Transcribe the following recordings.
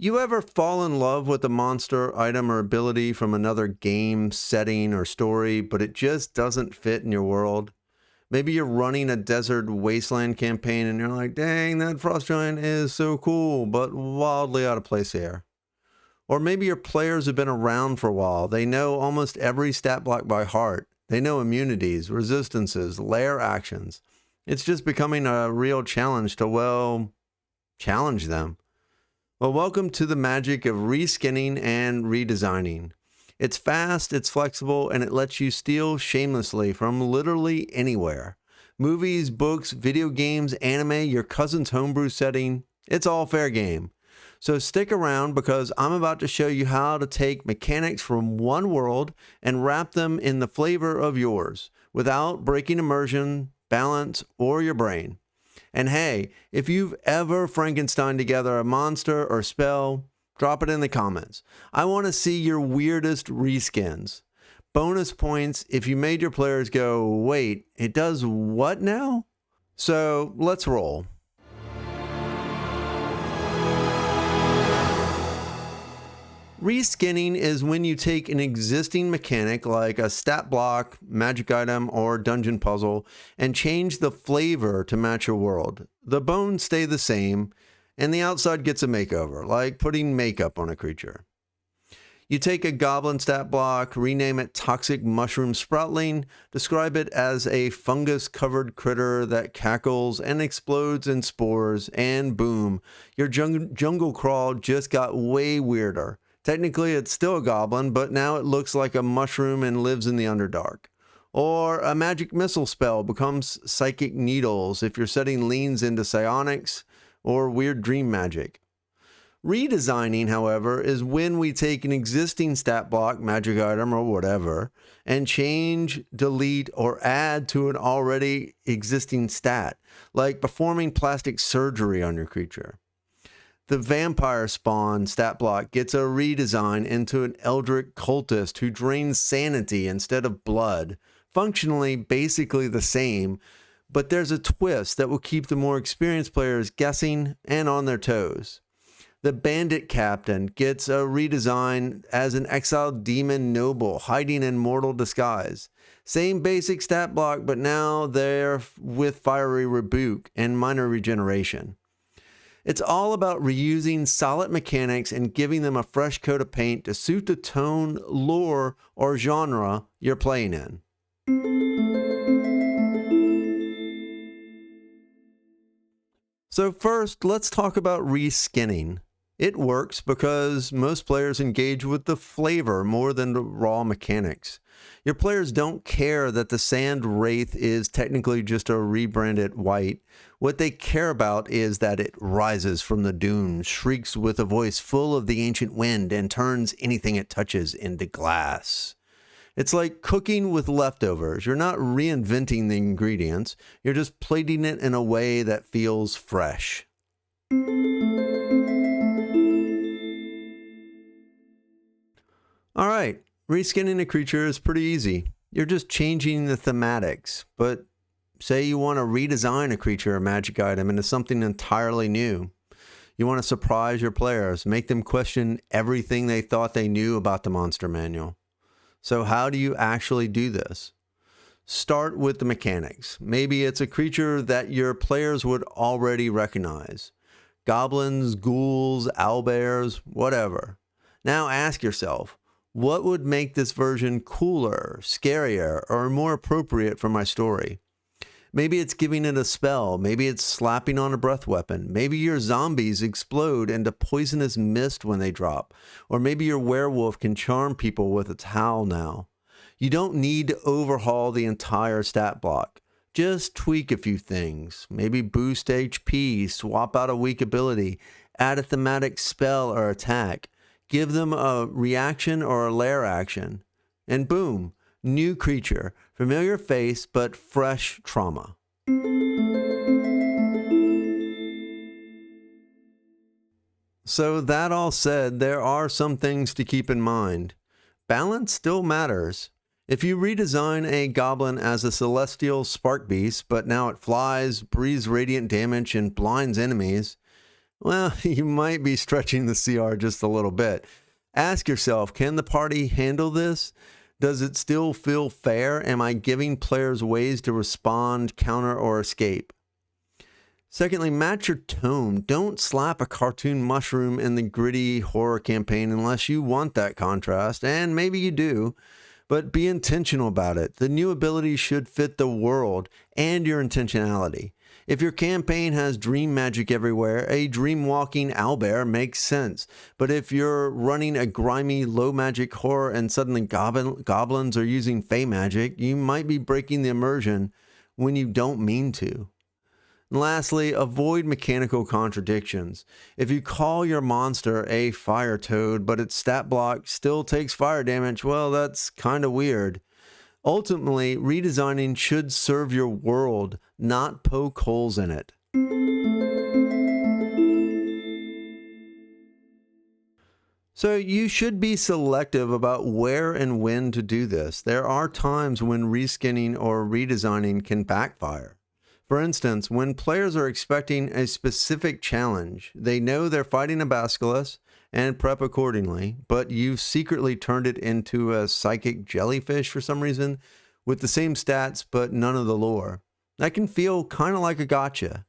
You ever fall in love with a monster, item, or ability from another game, setting, or story, but it just doesn't fit in your world? Maybe you're running a desert wasteland campaign and you're like, dang, that frost giant is so cool, but wildly out of place here. Or maybe your players have been around for a while. They know almost every stat block by heart. They know immunities, resistances, lair actions. It's just becoming a real challenge to, well, challenge them. Well, welcome to the magic of reskinning and redesigning. It's fast, it's flexible, and it lets you steal shamelessly from literally anywhere. Movies, books, video games, anime, your cousin's homebrew setting, it's all fair game. So stick around because I'm about to show you how to take mechanics from one world and wrap them in the flavor of yours without breaking immersion, balance, or your brain. And hey, if you've ever Frankenstein together a monster or spell, drop it in the comments. I want to see your weirdest reskins. Bonus points if you made your players go, wait, it does what now? So let's roll. Reskinning is when you take an existing mechanic like a stat block, magic item, or dungeon puzzle and change the flavor to match your world. The bones stay the same and the outside gets a makeover, like putting makeup on a creature. You take a goblin stat block, rename it Toxic Mushroom Sproutling, describe it as a fungus-covered critter that cackles and explodes in spores, and boom, your jungle crawl just got way weirder. Technically, it's still a goblin, but now it looks like a mushroom and lives in the Underdark. Or a magic missile spell becomes psychic needles if your setting leans into psionics or weird dream magic. Redesigning, however, is when we take an existing stat block, magic item, or whatever, and change, delete, or add to an already existing stat, like performing plastic surgery on your creature. The vampire spawn stat block gets a redesign into an eldritch cultist who drains sanity instead of blood. Functionally, basically the same, but there's a twist that will keep the more experienced players guessing and on their toes. The bandit captain gets a redesign as an exiled demon noble hiding in mortal disguise. Same basic stat block, but now they're with fiery rebuke and minor regeneration. It's all about reusing solid mechanics and giving them a fresh coat of paint to suit the tone, lore, or genre you're playing in. So first, let's talk about reskinning. It works because most players engage with the flavor more than the raw mechanics. Your players don't care that the Sand Wraith is technically just a rebranded white. What they care about is that it rises from the dunes, shrieks with a voice full of the ancient wind, and turns anything it touches into glass. It's like cooking with leftovers. You're not reinventing the ingredients. You're just plating it in a way that feels fresh. All right, reskinning a creature is pretty easy. You're just changing the thematics, but say you want to redesign a creature or magic item into something entirely new. You want to surprise your players, make them question everything they thought they knew about the monster manual. So how do you actually do this? Start with the mechanics. Maybe it's a creature that your players would already recognize. Goblins, ghouls, owlbears, whatever. Now ask yourself, what would make this version cooler, scarier, or more appropriate for my story? Maybe it's giving it a spell. Maybe it's slapping on a breath weapon. Maybe your zombies explode into poisonous mist when they drop. Or maybe your werewolf can charm people with its howl now. You don't need to overhaul the entire stat block. Just tweak a few things. Maybe boost HP, swap out a weak ability, add a thematic spell or attack. Give them a reaction or a lair action. And boom, new creature, familiar face, but fresh trauma. So that all said, there are some things to keep in mind. Balance still matters. If you redesign a goblin as a celestial spark beast, but now it flies, breathes radiant damage, and blinds enemies, Well, you might be stretching the CR just a little bit. Ask yourself, can the party handle this? Does it still feel fair? Am I giving players ways to respond, counter, or escape? Secondly, match your tone. Don't slap a cartoon mushroom in the gritty horror campaign unless you want that contrast, and maybe you do, but be intentional about it. The new abilities should fit the world and your intentionality. If your campaign has dream magic everywhere, a dream walking owlbear makes sense. But if you're running a grimy low magic horror and suddenly goblins are using fey magic, you might be breaking the immersion when you don't mean to. And lastly, avoid mechanical contradictions. If you call your monster a fire toad, but its stat block still takes fire damage, well, that's kind of weird. Ultimately, redesigning should serve your world, not poke holes in it. So you should be selective about where and when to do this. There are times when reskinning or redesigning can backfire. For instance, when players are expecting a specific challenge, they know they're fighting a basilisk and prep accordingly, but you've secretly turned it into a psychic jellyfish for some reason with the same stats but none of the lore. That can feel kind of like a gotcha.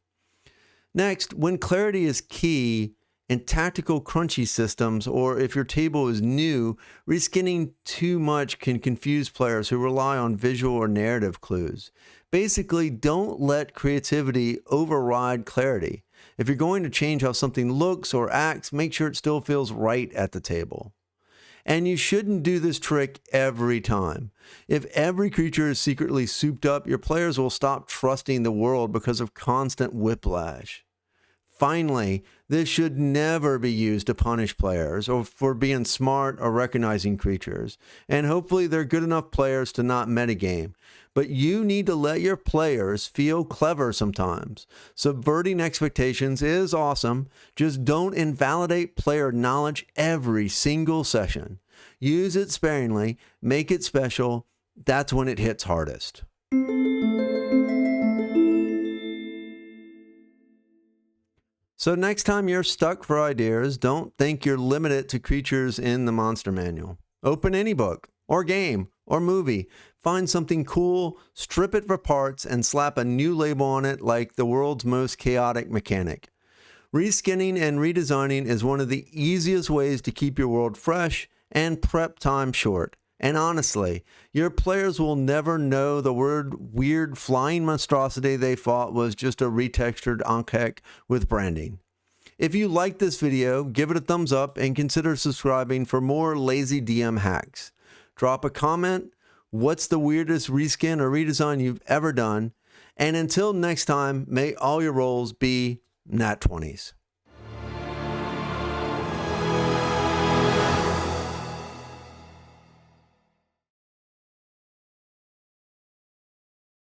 Next, when clarity is key in tactical crunchy systems, or if your table is new, reskinning too much can confuse players who rely on visual or narrative clues. Basically, don't let creativity override clarity. If you're going to change how something looks or acts, make sure it still feels right at the table. And you shouldn't do this trick every time. If every creature is secretly souped up, your players will stop trusting the world because of constant whiplash. Finally, this should never be used to punish players or for being smart or recognizing creatures. And hopefully they're good enough players to not metagame. But you need to let your players feel clever sometimes. Subverting expectations is awesome. Just don't invalidate player knowledge every single session. Use it sparingly, make it special. That's when it hits hardest. So next time you're stuck for ideas, don't think you're limited to creatures in the monster manual. Open any book, or game, or movie. Find something cool, strip it for parts, and slap a new label on it like the world's most chaotic mechanic. Reskinning and redesigning is one of the easiest ways to keep your world fresh and prep time short. And honestly, your players will never know the weird flying monstrosity they fought was just a retextured Ankh with branding. If you like this video, give it a thumbs up and consider subscribing for more lazy DM hacks. Drop a comment. What's the weirdest reskin or redesign you've ever done? And until next time, may all your rolls be nat 20s.